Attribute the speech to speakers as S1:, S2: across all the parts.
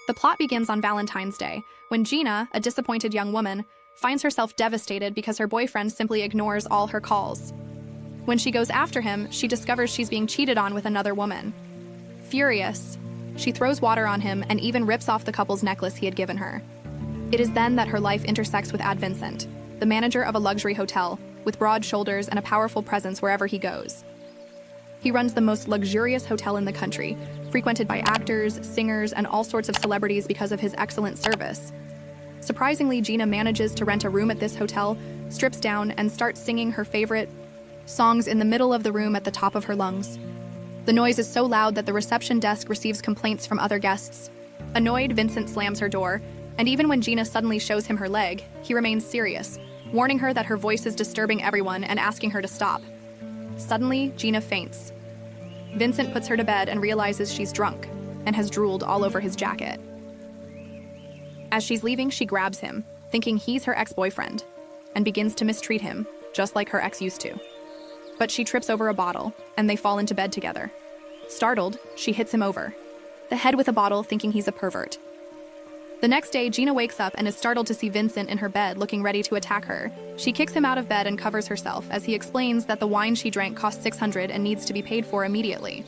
S1: The plot begins on Valentine's Day, when Gina, a disappointed young woman, finds herself devastated because her boyfriend simply ignores all her calls. When she goes after him, she discovers she's being cheated on with another woman. Furious, she throws water on him and even rips off the couple's necklace he had given her. It is then that her life intersects with Vincent, the manager of a luxury hotel, with broad shoulders and a powerful presence wherever he goes. He runs the most luxurious hotel in the country, frequented by actors, singers, and all sorts of celebrities because of his excellent service. Surprisingly, Gina manages to rent a room at this hotel, strips down, and starts singing her favorite songs in the middle of the room at the top of her lungs. The noise is so loud that the reception desk receives complaints from other guests. Annoyed, Vincent slams her door, and even when Gina suddenly shows him her leg, he remains serious, warning her that her voice is disturbing everyone and asking her to stop. Suddenly, Gina faints. Vincent puts her to bed and realizes she's drunk and has drooled all over his jacket. As she's leaving, she grabs him, thinking he's her ex-boyfriend, and begins to mistreat him, just like her ex used to. But she trips over a bottle, and they fall into bed together. Startled, she hits him over the head with a bottle, thinking he's a pervert. The next day, Gina wakes up and is startled to see Vincent in her bed looking ready to attack her. She kicks him out of bed and covers herself as he explains that the wine she drank cost $600 and needs to be paid for immediately.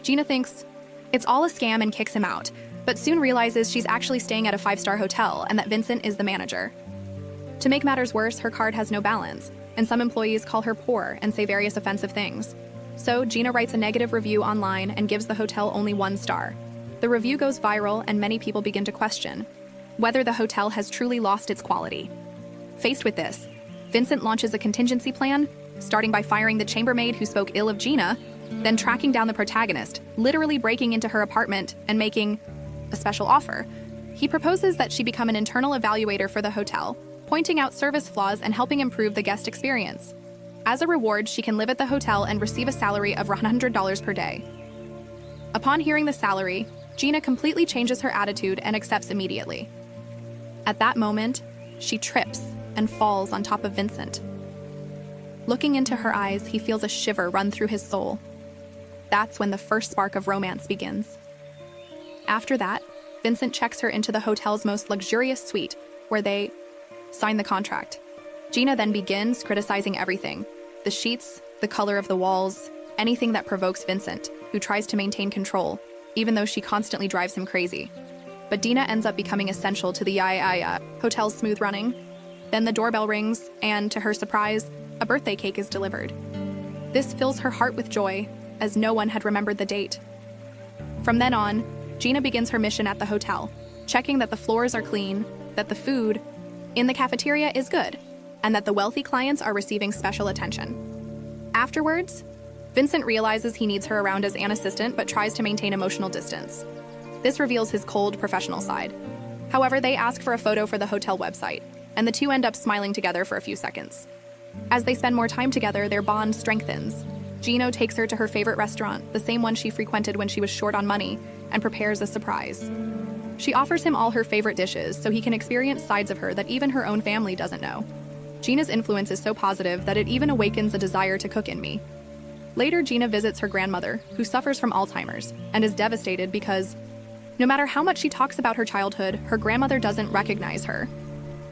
S1: Gina thinks it's all a scam and kicks him out, but soon realizes she's actually staying at a 5-star hotel and that Vincent is the manager. To make matters worse, her card has no balance, and some employees call her poor and say various offensive things. So Gina writes a negative review online and gives the hotel only 1 star. The review goes viral and many people begin to question whether the hotel has truly lost its quality. Faced with this, Vincent launches a contingency plan, starting by firing the chambermaid who spoke ill of Gina, then tracking down the protagonist, literally breaking into her apartment and making a special offer. He proposes that she become an internal evaluator for the hotel, pointing out service flaws and helping improve the guest experience. As a reward, she can live at the hotel and receive a salary of $100 per day. Upon hearing the salary, Gina completely changes her attitude and accepts immediately. At that moment, she trips and falls on top of Vincent. Looking into her eyes, he feels a shiver run through his soul. That's when the first spark of romance begins. After that, Vincent checks her into the hotel's most luxurious suite, where they sign the contract. Gina then begins criticizing everything: the sheets, the color of the walls, anything that provokes Vincent, who tries to maintain control, even though she constantly drives him crazy. But Dina ends up becoming essential to the hotel's smooth running. Then the doorbell rings, and to her surprise, a birthday cake is delivered. This fills her heart with joy, as no one had remembered the date. From then on, Gina begins her mission at the hotel, checking that the floors are clean, that the food in the cafeteria is good, and that the wealthy clients are receiving special attention. Afterwards, Vincent realizes he needs her around as an assistant but tries to maintain emotional distance. This reveals his cold, professional side. However, they ask for a photo for the hotel website, and the two end up smiling together for a few seconds. As they spend more time together, their bond strengthens. Gino takes her to her favorite restaurant, the same one she frequented when she was short on money, and prepares a surprise. She offers him all her favorite dishes so he can experience sides of her that even her own family doesn't know. Gina's influence is so positive that it even awakens a desire to cook in me. Later, Gina visits her grandmother, who suffers from Alzheimer's, and is devastated because no matter how much she talks about her childhood, her grandmother doesn't recognize her.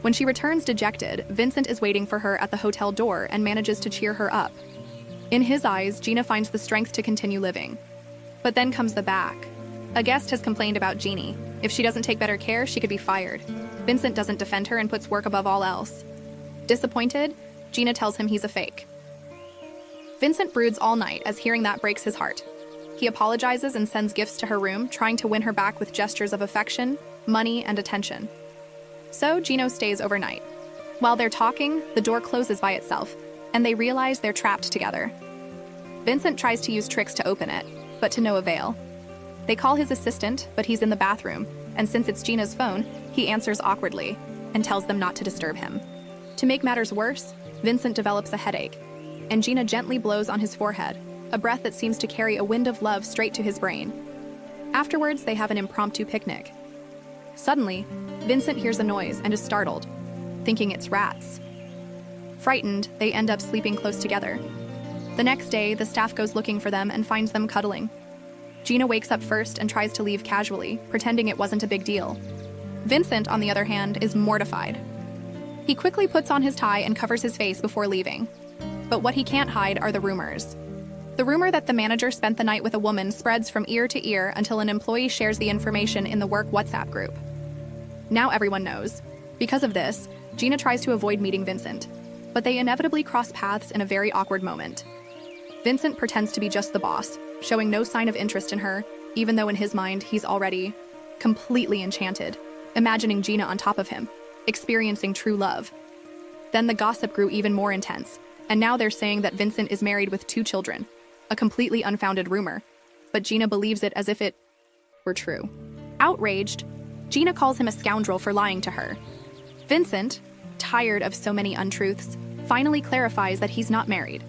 S1: When she returns dejected, Vincent is waiting for her at the hotel door and manages to cheer her up. In his eyes, Gina finds the strength to continue living. But then comes the back. A guest has complained about Jeannie. If she doesn't take better care, she could be fired. Vincent doesn't defend her and puts work above all else. Disappointed, Gina tells him he's a fake. Vincent broods all night as hearing that breaks his heart. He apologizes and sends gifts to her room, trying to win her back with gestures of affection, money, and attention. So Gino stays overnight. While they're talking, the door closes by itself, and they realize they're trapped together. Vincent tries to use tricks to open it, but to no avail. They call his assistant, but he's in the bathroom, and since it's Gina's phone, he answers awkwardly and tells them not to disturb him. To make matters worse, Vincent develops a headache, and Gina gently blows on his forehead, a breath that seems to carry a wind of love straight to his brain. Afterwards, they have an impromptu picnic. Suddenly, Vincent hears a noise and is startled, thinking it's rats. Frightened, they end up sleeping close together. The next day, the staff goes looking for them and finds them cuddling. Gina wakes up first and tries to leave casually, pretending it wasn't a big deal. Vincent, on the other hand, is mortified. He quickly puts on his tie and covers his face before leaving. But what he can't hide are the rumors. The rumor that the manager spent the night with a woman spreads from ear to ear until an employee shares the information in the work WhatsApp group. Now everyone knows. Because of this, Gina tries to avoid meeting Vincent, but they inevitably cross paths in a very awkward moment. Vincent pretends to be just the boss, showing no sign of interest in her, even though in his mind he's already completely enchanted, imagining Gina on top of him, experiencing true love. Then the gossip grew even more intense, and now they're saying that Vincent is married with 2 children, a completely unfounded rumor, but Gina believes it as if it were true. Outraged, Gina calls him a scoundrel for lying to her. Vincent, tired of so many untruths, finally clarifies that he's not married.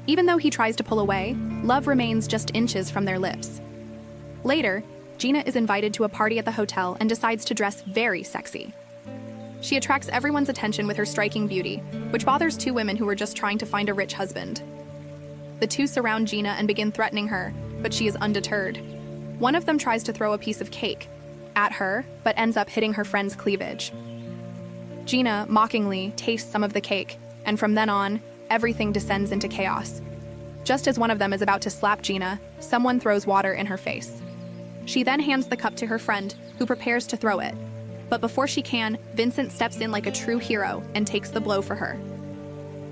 S1: Even though he tries to pull away, love remains just inches from their lips. Later, Gina is invited to a party at the hotel and decides to dress very sexy. She attracts everyone's attention with her striking beauty, which bothers 2 women who were just trying to find a rich husband. The 2 surround Gina and begin threatening her, but she is undeterred. One of them tries to throw a piece of cake at her, but ends up hitting her friend's cleavage. Gina mockingly tastes some of the cake, and from then on, everything descends into chaos. Just as one of them is about to slap Gina, someone throws water in her face. She then hands the cup to her friend, who prepares to throw it. But before she can, Vincent steps in like a true hero and takes the blow for her.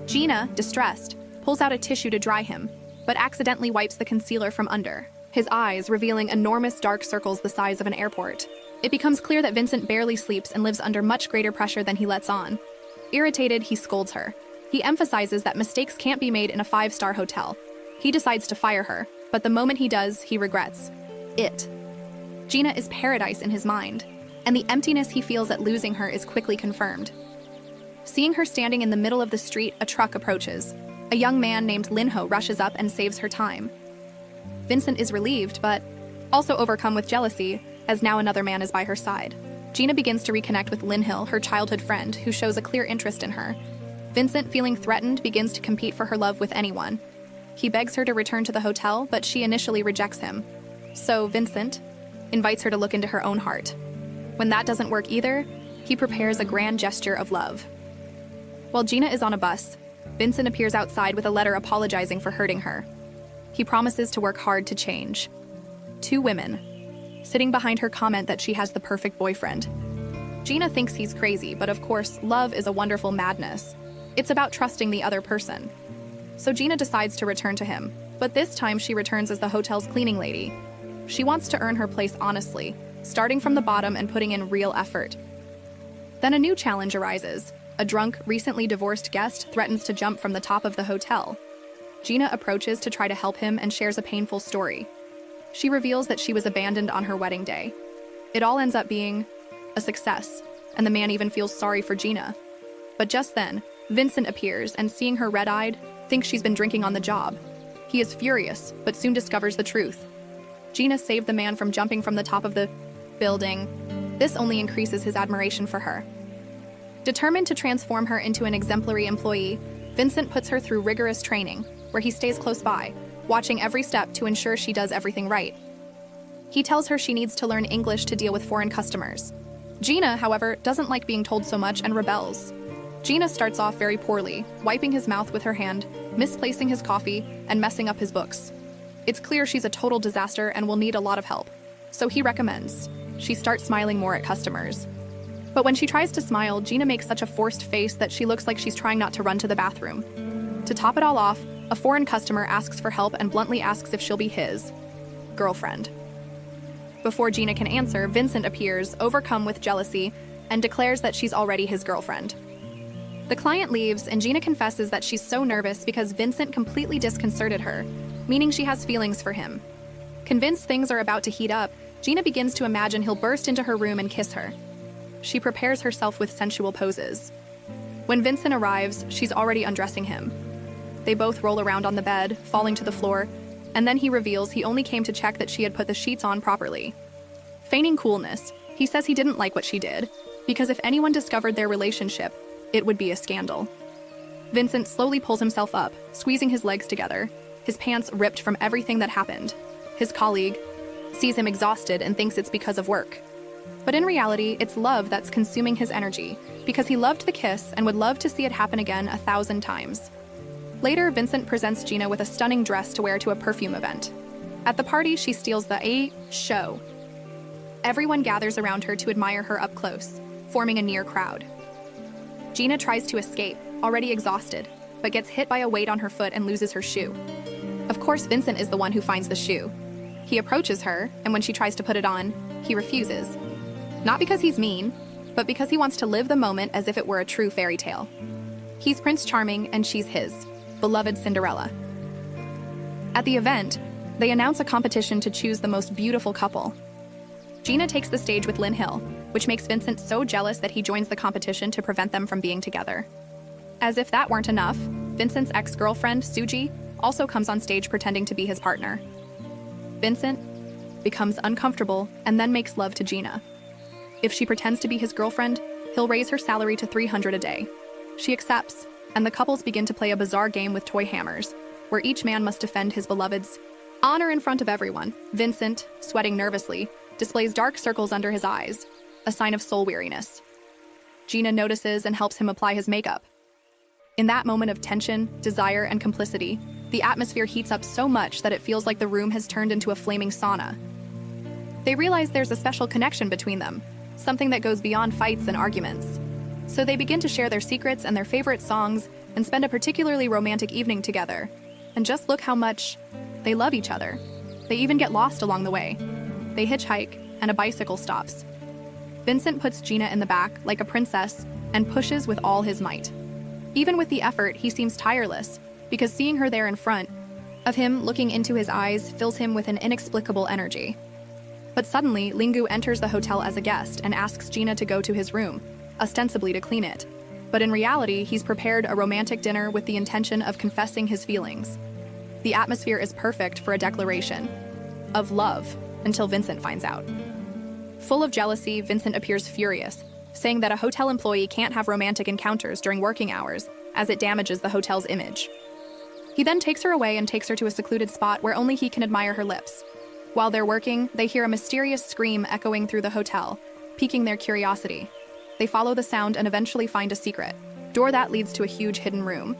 S1: Gina, distressed, pulls out a tissue to dry him, but accidentally wipes the concealer from under, his eyes revealing enormous dark circles the size of an airport. It becomes clear that Vincent barely sleeps and lives under much greater pressure than he lets on. Irritated, he scolds her. He emphasizes that mistakes can't be made in a 5-star hotel. He decides to fire her, but the moment he does, he regrets it. Gina is paradise in his mind, and the emptiness he feels at losing her is quickly confirmed. Seeing her standing in the middle of the street, a truck approaches. A young man named Linho rushes up and saves her time. Vincent is relieved, but also overcome with jealousy, as now another man is by her side. Gina begins to reconnect with Linhill, her childhood friend, who shows a clear interest in her. Vincent, feeling threatened, begins to compete for her love with anyone. He begs her to return to the hotel, but she initially rejects him. So Vincent invites her to look into her own heart. When that doesn't work either, he prepares a grand gesture of love. While Gina is on a bus, Vincent appears outside with a letter apologizing for hurting her. He promises to work hard to change. 2 women, sitting behind her, comment that she has the perfect boyfriend. Gina thinks he's crazy, but of course, love is a wonderful madness. It's about trusting the other person. So Gina decides to return to him, but this time she returns as the hotel's cleaning lady. She wants to earn her place honestly, starting from the bottom and putting in real effort. Then a new challenge arises. A drunk, recently divorced guest threatens to jump from the top of the hotel. Gina approaches to try to help him and shares a painful story. She reveals that she was abandoned on her wedding day. It all ends up being a success, and the man even feels sorry for Gina. But just then, Vincent appears and, seeing her red-eyed, thinks she's been drinking on the job. He is furious, but soon discovers the truth. Gina saved the man from jumping from the top of the building. This only increases his admiration for her. Determined to transform her into an exemplary employee, Vincent puts her through rigorous training, where he stays close by, watching every step to ensure she does everything right. He tells her she needs to learn English to deal with foreign customers. Gina, however, doesn't like being told so much and rebels. Gina starts off very poorly, wiping his mouth with her hand, misplacing his coffee, and messing up his books. It's clear she's a total disaster and will need a lot of help. So he recommends she start smiling more at customers. But when she tries to smile, Gina makes such a forced face that she looks like she's trying not to run to the bathroom. To top it all off, a foreign customer asks for help and bluntly asks if she'll be his girlfriend. Before Gina can answer, Vincent appears, overcome with jealousy, and declares that she's already his girlfriend. The client leaves, and Gina confesses that she's so nervous because Vincent completely disconcerted her, meaning she has feelings for him. Convinced things are about to heat up, Gina begins to imagine he'll burst into her room and kiss her. She prepares herself with sensual poses. When Vincent arrives, she's already undressing him. They both roll around on the bed, falling to the floor, and then he reveals he only came to check that she had put the sheets on properly. Feigning coolness, he says he didn't like what she did, because if anyone discovered their relationship, it would be a scandal. Vincent slowly pulls himself up, squeezing his legs together, his pants ripped from everything that happened. his colleague, sees him exhausted and thinks it's because of work. But in reality, it's love that's consuming his energy, because he loved the kiss and would love to see it happen again 1,000 times. Later, Vincent presents Gina with a stunning dress to wear to a perfume event. At the party, she steals the show. Everyone gathers around her to admire her up close, forming a near crowd. Gina tries to escape, already exhausted, but gets hit by a weight on her foot and loses her shoe. Of course, Vincent is the one who finds the shoe. He approaches her, and when she tries to put it on, he refuses. Not because he's mean, but because he wants to live the moment as if it were a true fairy tale. He's Prince Charming, and she's his beloved Cinderella. At the event, they announce a competition to choose the most beautiful couple. Gina takes the stage with Lynn Hill, which makes Vincent so jealous that he joins the competition to prevent them from being together. As if that weren't enough, Vincent's ex-girlfriend, Suji, also comes on stage pretending to be his partner. Vincent becomes uncomfortable and then makes love to Gina. If she pretends to be his girlfriend, he'll raise her salary to $300 a day. She accepts, and the couples begin to play a bizarre game with toy hammers, where each man must defend his beloved's honor in front of everyone. Vincent, sweating nervously, displays dark circles under his eyes, a sign of soul weariness. Gina notices and helps him apply his makeup. In that moment of tension, desire, and complicity, the atmosphere heats up so much that it feels like the room has turned into a flaming sauna. They realize there's a special connection between them, something that goes beyond fights and arguments. So they begin to share their secrets and their favorite songs and spend a particularly romantic evening together. And just look how much they love each other. They even get lost along the way. They hitchhike, and a bicycle stops. Vincent puts Gina in the back like a princess and pushes with all his might. Even with the effort, he seems tireless, because seeing her there in front of him, looking into his eyes, fills him with an inexplicable energy. But suddenly, Lingu enters the hotel as a guest and asks Gina to go to his room, ostensibly to clean it. But in reality, he's prepared a romantic dinner with the intention of confessing his feelings. The atmosphere is perfect for a declaration of love until Vincent finds out. Full of jealousy, Vincent appears furious, saying that a hotel employee can't have romantic encounters during working hours, as it damages the hotel's image. He then takes her away and takes her to a secluded spot where only he can admire her lips. While they're working, they hear a mysterious scream echoing through the hotel, piquing their curiosity. They follow the sound and eventually find a secret door that leads to a huge hidden room.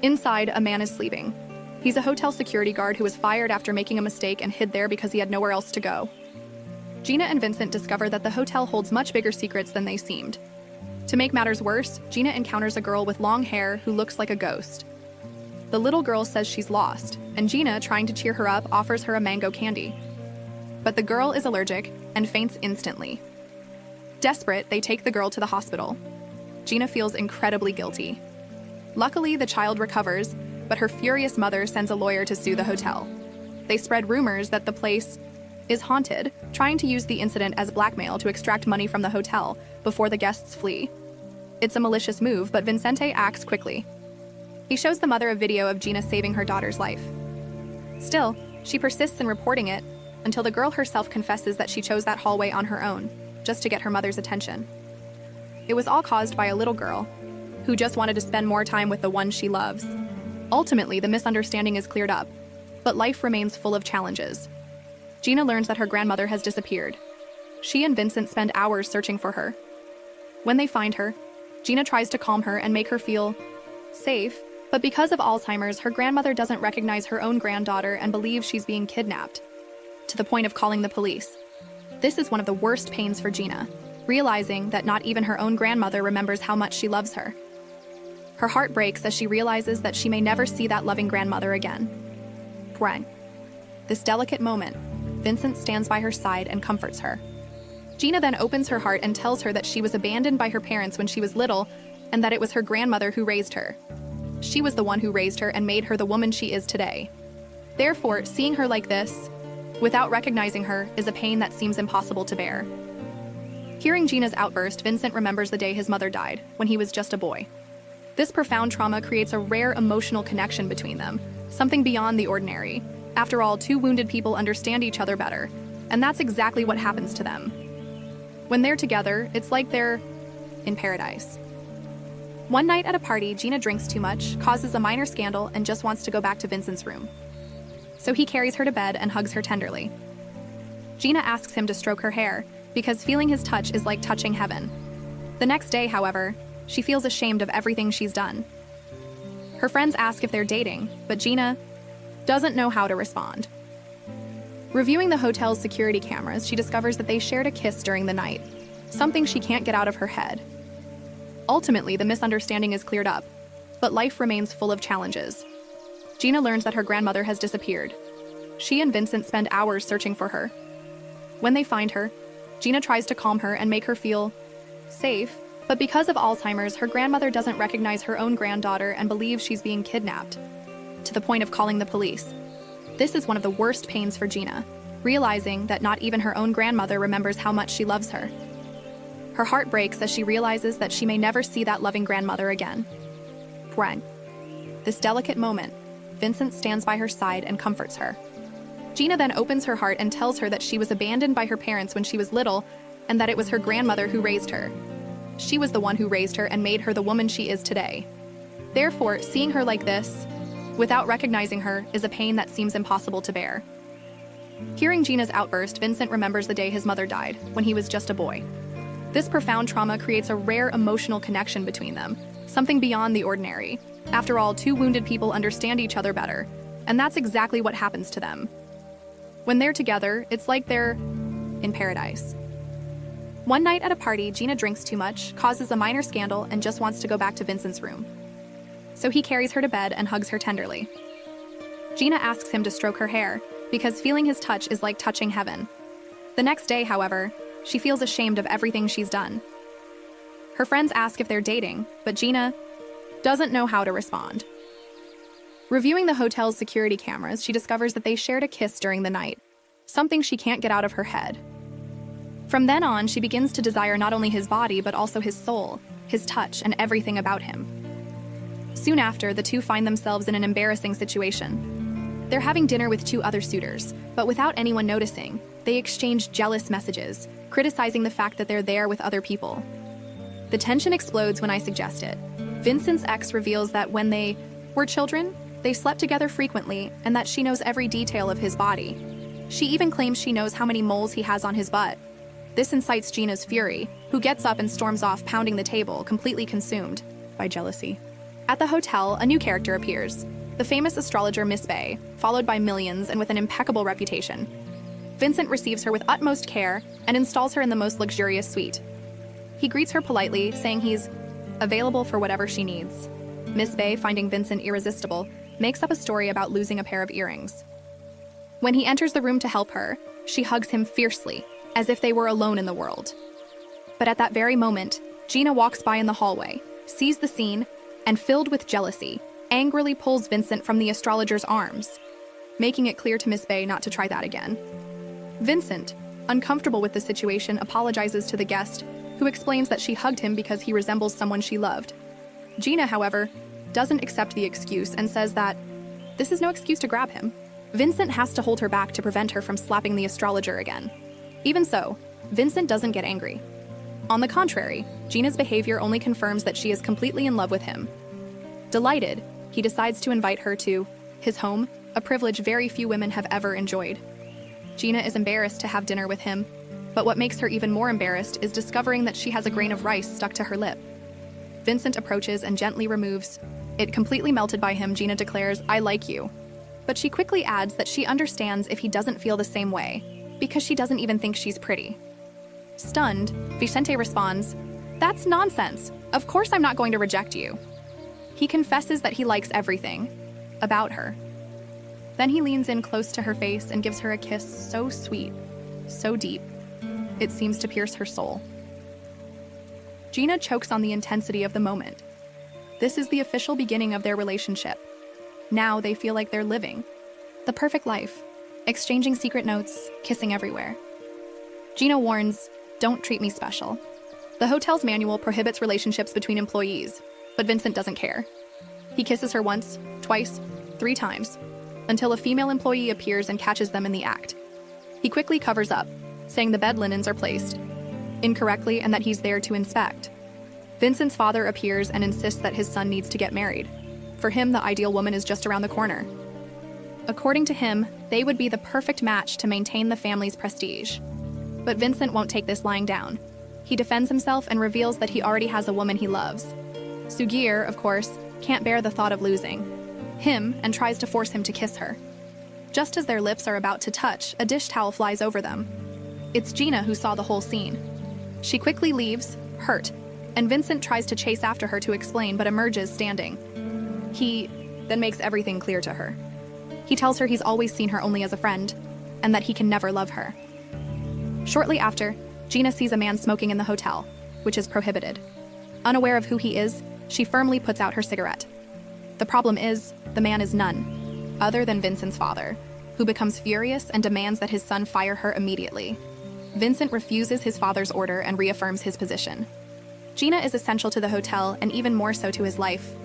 S1: Inside, a man is sleeping. He's a hotel security guard who was fired after making a mistake and hid there because he had nowhere else to go. Gina and Vincent discover that the hotel holds much bigger secrets than they seemed. To make matters worse, Gina encounters a girl with long hair who looks like a ghost. The little girl says she's lost, and Gina, trying to cheer her up, offers her a mango candy. But the girl is allergic and faints instantly. Desperate, they take the girl to the hospital. Gina feels incredibly guilty. Luckily, the child recovers, but her furious mother sends a lawyer to sue the hotel. They spread rumors that the place is haunted, trying to use the incident as blackmail to extract money from the hotel before the guests flee. It's a malicious move, but Vincente acts quickly. He shows the mother a video of Gina saving her daughter's life. Still, she persists in reporting it until the girl herself confesses that she chose that hallway on her own, just to get her mother's attention. It was all caused by a little girl who just wanted to spend more time with the one she loves. Ultimately, the misunderstanding is cleared up, but life remains full of challenges. Gina learns that her grandmother has disappeared. She and Vincent spend hours searching for her. When they find her, Gina tries to calm her and make her feel safe, but because of Alzheimer's, her grandmother doesn't recognize her own granddaughter and believes she's being kidnapped, to the point of calling the police. This is one of the worst pains for Gina, realizing that not even her own grandmother remembers how much she loves her. Her heart breaks as she realizes that she may never see that loving grandmother again. During this delicate moment, Vincent stands by her side and comforts her. Gina then opens her heart and tells her that she was abandoned by her parents when she was little and that it was her grandmother who raised her. She was the one who raised her and made her the woman she is today. Therefore, seeing her like this, without recognizing her, is a pain that seems impossible to bear. Hearing Gina's outburst, Vincent remembers the day his mother died, when he was just a boy. This profound trauma creates a rare emotional connection between them, something beyond the ordinary. After all, two wounded people understand each other better, and that's exactly what happens to them. When they're together, it's like they're in paradise. One night at a party, Gina drinks too much, causes a minor scandal, and just wants to go back to Vincent's room. So he carries her to bed and hugs her tenderly. Gina asks him to stroke her hair, because feeling his touch is like touching heaven. The next day, however, she feels ashamed of everything she's done. Her friends ask if they're dating, but Gina doesn't know how to respond. Reviewing the hotel's security cameras, she discovers that they shared a kiss during the night, something she can't get out of her head. Ultimately, the misunderstanding is cleared up, but life remains full of challenges. Gina learns that her grandmother has disappeared. She and Vincent spend hours searching for her. When they find her, Gina tries to calm her and make her feel safe, but because of Alzheimer's, her grandmother doesn't recognize her own granddaughter and believes she's being kidnapped, to the point of calling the police. This is one of the worst pains for Gina, realizing that not even her own grandmother remembers how much she loves her. Her heart breaks as she realizes that she may never see that loving grandmother again. When this delicate moment, Vincent stands by her side and comforts her. Gina then opens her heart and tells her that she was abandoned by her parents when she was little and that it was her grandmother who raised her. She was the one who raised her and made her the woman she is today. Therefore, seeing her like this, without recognizing her, is a pain that seems impossible to bear. Hearing Gina's outburst, Vincent remembers the day his mother died, when he was just a boy. This profound trauma creates a rare emotional connection between them, something beyond the ordinary. After all, two wounded people understand each other better, and that's exactly what happens to them. When they're together, it's like they're in paradise. One night at a party, Gina drinks too much, causes a minor scandal, and just wants to go back to Vincent's room. So he carries her to bed and hugs her tenderly. Gina asks him to stroke her hair, because feeling his touch is like touching heaven. The next day, however, she feels ashamed of everything she's done. Her friends ask if they're dating, but Gina doesn't know how to respond. Reviewing the hotel's security cameras, she discovers that they shared a kiss during the night, something she can't get out of her head. From then on, she begins to desire not only his body, but also his soul, his touch, and everything about him. Soon after, the two find themselves in an embarrassing situation. They're having dinner with two other suitors, but without anyone noticing, they exchange jealous messages, criticizing the fact that they're there with other people. The tension explodes when I suggest it. Vincent's ex reveals that when they were children, they slept together frequently and that she knows every detail of his body. She even claims she knows how many moles he has on his butt. This incites Gina's fury, who gets up and storms off, pounding the table, completely consumed by jealousy. At the hotel, a new character appears, the famous astrologer Miss Bay, followed by millions and with an impeccable reputation. Vincent receives her with utmost care and installs her in the most luxurious suite. He greets her politely, saying he's available for whatever she needs. Miss Bay, finding Vincent irresistible, makes up a story about losing a pair of earrings. When he enters the room to help her, she hugs him fiercely, as if they were alone in the world. But at that very moment, Gina walks by in the hallway, sees the scene, and filled with jealousy, angrily pulls Vincent from the astrologer's arms, making it clear to Miss Bay not to try that again. Vincent, uncomfortable with the situation, apologizes to the guest, who explains that she hugged him because he resembles someone she loved. Gina, however, doesn't accept the excuse and says that this is no excuse to grab him. Vincent has to hold her back to prevent her from slapping the astrologer again. Even so, Vincent doesn't get angry. On the contrary, Gina's behavior only confirms that she is completely in love with him. Delighted, he decides to invite her to his home, a privilege very few women have ever enjoyed. Gina is embarrassed to have dinner with him, but what makes her even more embarrassed is discovering that she has a grain of rice stuck to her lip. Vincent approaches and gently removes it. Completely melted by him, Gina declares, "I like you." But she quickly adds that she understands if he doesn't feel the same way, because she doesn't even think she's pretty. Stunned, Vicente responds, "That's nonsense. Of course I'm not going to reject you." He confesses that he likes everything about her. Then he leans in close to her face and gives her a kiss so sweet, so deep, it seems to pierce her soul. Gina chokes on the intensity of the moment. This is the official beginning of their relationship. Now they feel like they're living the perfect life, exchanging secret notes, kissing everywhere. Gina warns, "Don't treat me special." The hotel's manual prohibits relationships between employees, but Vincent doesn't care. He kisses her once, twice, 3 times, until a female employee appears and catches them in the act. He quickly covers up, saying the bed linens are placed incorrectly and that he's there to inspect. Vincent's father appears and insists that his son needs to get married. For him, the ideal woman is just around the corner. According to him, They would be the perfect match to maintain the family's prestige. But Vincent won't take this lying down. He defends himself and reveals that he already has a woman he loves. Sugir, of course, can't bear the thought of losing him and tries to force him to kiss her. Just as their lips are about to touch, a dish towel flies over them. It's Gina who saw the whole scene. She quickly leaves, hurt, and Vincent tries to chase after her to explain but emerges standing. He then makes everything clear to her. He tells her he's always seen her only as a friend, and that he can never love her. Shortly after, Gina sees a man smoking in the hotel, which is prohibited. Unaware of who he is, she firmly puts out her cigarette. The problem is, the man is none other than Vincent's father, who becomes furious and demands that his son fire her immediately. Vincent refuses his father's order and reaffirms his position. Gina is essential to the hotel and even more so to his life.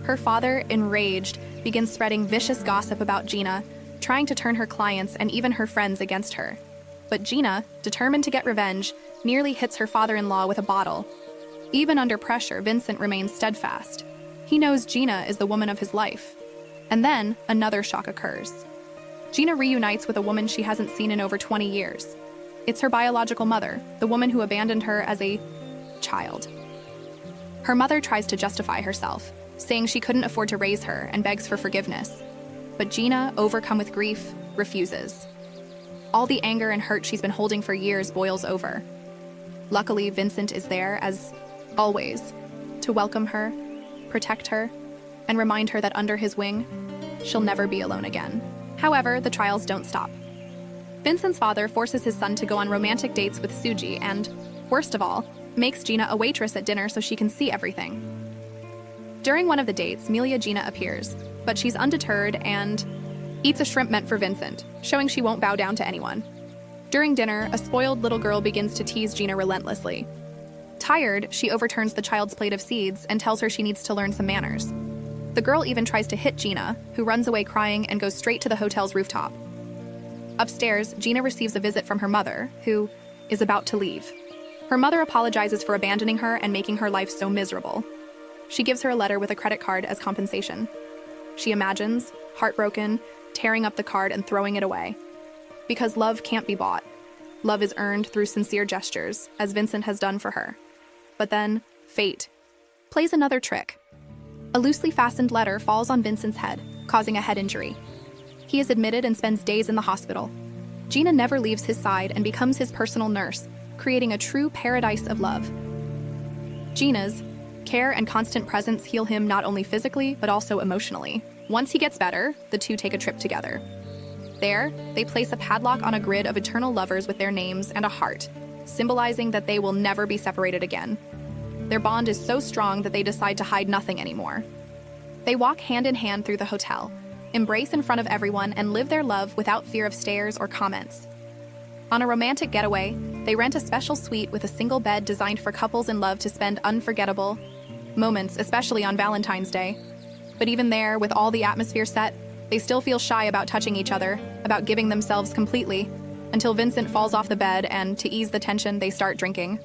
S1: Her father, enraged, begins spreading vicious gossip about Gina, trying to turn her clients and even her friends against her. But Gina, determined to get revenge, nearly hits her father-in-law with a bottle. Even under pressure, Vincent remains steadfast. He knows Gina is the woman of his life. And then, another shock occurs. Gina reunites with a woman she hasn't seen in over 20 years. It's her biological mother, the woman who abandoned her as a child. Her mother tries to justify herself, saying she couldn't afford to raise her and begs for forgiveness. But Gina, overcome with grief, refuses. All the anger and hurt she's been holding for years boils over. Luckily, Vincent is there, as always, to welcome her, protect her, and remind her that under his wing, she'll never be alone again. However, the trials don't stop. Vincent's father forces his son to go on romantic dates with Suji and, worst of all, makes Gina a waitress at dinner so she can see everything. During one of the dates, Gina appears, but she's undeterred and eats a shrimp meant for Vincent, showing she won't bow down to anyone. During dinner, a spoiled little girl begins to tease Gina relentlessly. Tired, she overturns the child's plate of seeds and tells her she needs to learn some manners. The girl even tries to hit Gina, who runs away crying and goes straight to the hotel's rooftop. Upstairs, Gina receives a visit from her mother, who is about to leave. Her mother apologizes for abandoning her and making her life so miserable. She gives her a letter with a credit card as compensation. She imagines, heartbroken, tearing up the card and throwing it away. Because love can't be bought. Love is earned through sincere gestures, as Vincent has done for her. But then, fate plays another trick. A loosely fastened letter falls on Vincent's head, causing a head injury. He is admitted and spends days in the hospital. Gina never leaves his side and becomes his personal nurse, creating a true paradise of love. Gina's care and constant presence heal him not only physically, but also emotionally. Once he gets better, the two take a trip together. There, they place a padlock on a grid of eternal lovers with their names and a heart, symbolizing that they will never be separated again. Their bond is so strong that they decide to hide nothing anymore. They walk hand in hand through the hotel, embrace in front of everyone, and live their love without fear of stares or comments. On a romantic getaway, they rent a special suite with a single bed designed for couples in love to spend unforgettable moments, especially on Valentine's Day. But even there, with all the atmosphere set, they still feel shy about touching each other, about giving themselves completely, until Vincent falls off the bed and, to ease the tension, they start drinking.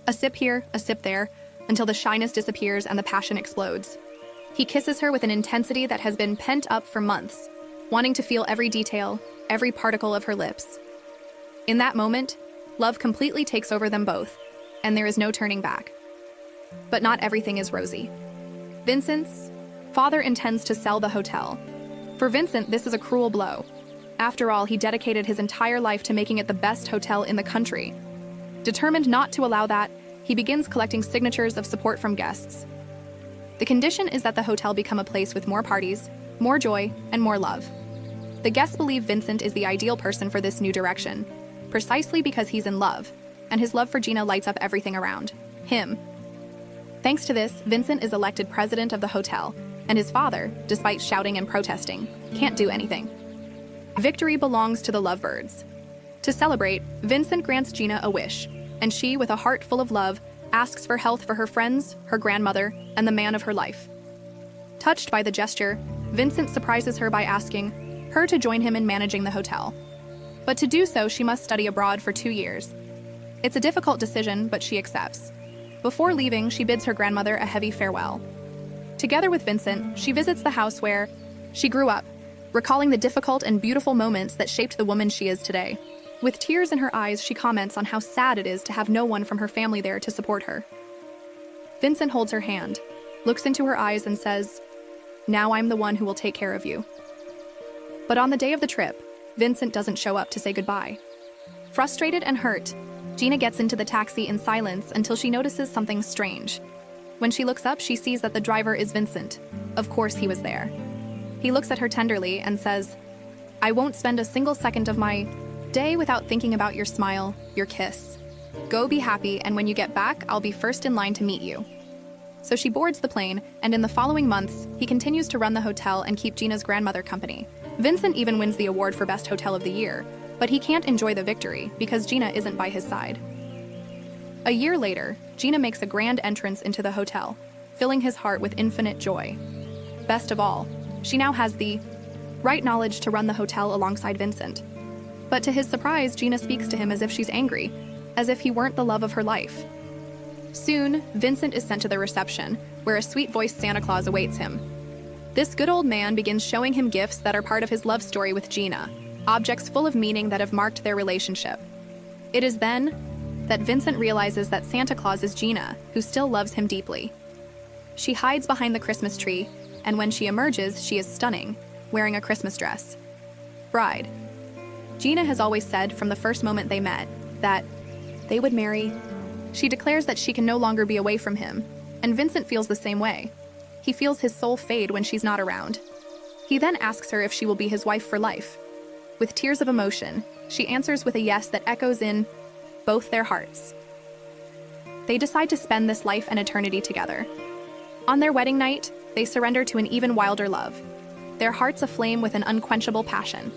S1: A sip here, a sip there, until the shyness disappears and the passion explodes. He kisses her with an intensity that has been pent up for months, wanting to feel every detail, every particle of her lips. In that moment, love completely takes over them both, and there is no turning back. But not everything is rosy. Vincent's father intends to sell the hotel. For Vincent, this is a cruel blow. After all, he dedicated his entire life to making it the best hotel in the country. Determined not to allow that, he begins collecting signatures of support from guests. The condition is that the hotel become a place with more parties, more joy, and more love. The guests believe Vincent is the ideal person for this new direction, precisely because he's in love, and his love for Gina lights up everything around him. Thanks to this, Vincent is elected president of the hotel, and his father, despite shouting and protesting, can't do anything. Victory belongs to the lovebirds. To celebrate, Vincent grants Gina a wish, and she, with a heart full of love, asks for health for her friends, her grandmother, and the man of her life. Touched by the gesture, Vincent surprises her by asking her to join him in managing the hotel. But to do so, she must study abroad for 2 years. It's a difficult decision, but she accepts. Before leaving, she bids her grandmother a heavy farewell. Together with Vincent, she visits the house where she grew up, recalling the difficult and beautiful moments that shaped the woman she is today. With tears in her eyes, she comments on how sad it is to have no one from her family there to support her. Vincent holds her hand, looks into her eyes, and says, "Now I'm the one who will take care of you." But on the day of the trip, Vincent doesn't show up to say goodbye. Frustrated and hurt, Gina gets into the taxi in silence until she notices something strange. When she looks up, she sees that the driver is Vincent. Of course he was there. He looks at her tenderly and says, "I won't spend a single second of my day without thinking about your smile, your kiss. Go be happy, and when you get back, I'll be first in line to meet you." So she boards the plane, and in the following months, he continues to run the hotel and keep Gina's grandmother company. Vincent even wins the award for Best Hotel of the Year, but he can't enjoy the victory because Gina isn't by his side. A year later, Gina makes a grand entrance into the hotel, filling his heart with infinite joy. Best of all, she now has the right knowledge to run the hotel alongside Vincent. But to his surprise, Gina speaks to him as if she's angry, as if he weren't the love of her life. Soon, Vincent is sent to the reception, where a sweet-voiced Santa Claus awaits him. This good old man begins showing him gifts that are part of his love story with Gina, objects full of meaning that have marked their relationship. It is then that Vincent realizes that Santa Claus is Gina, who still loves him deeply. She hides behind the Christmas tree, and when she emerges, she is stunning, wearing a Christmas dress. Bride. Gina has always said from the first moment they met that they would marry. She declares that she can no longer be away from him, and Vincent feels the same way. He feels his soul fade when she's not around. He then asks her if she will be his wife for life. With tears of emotion, she answers with a yes that echoes in both their hearts. They decide to spend this life and eternity together. On their wedding night, they surrender to an even wilder love, their hearts aflame with an unquenchable passion.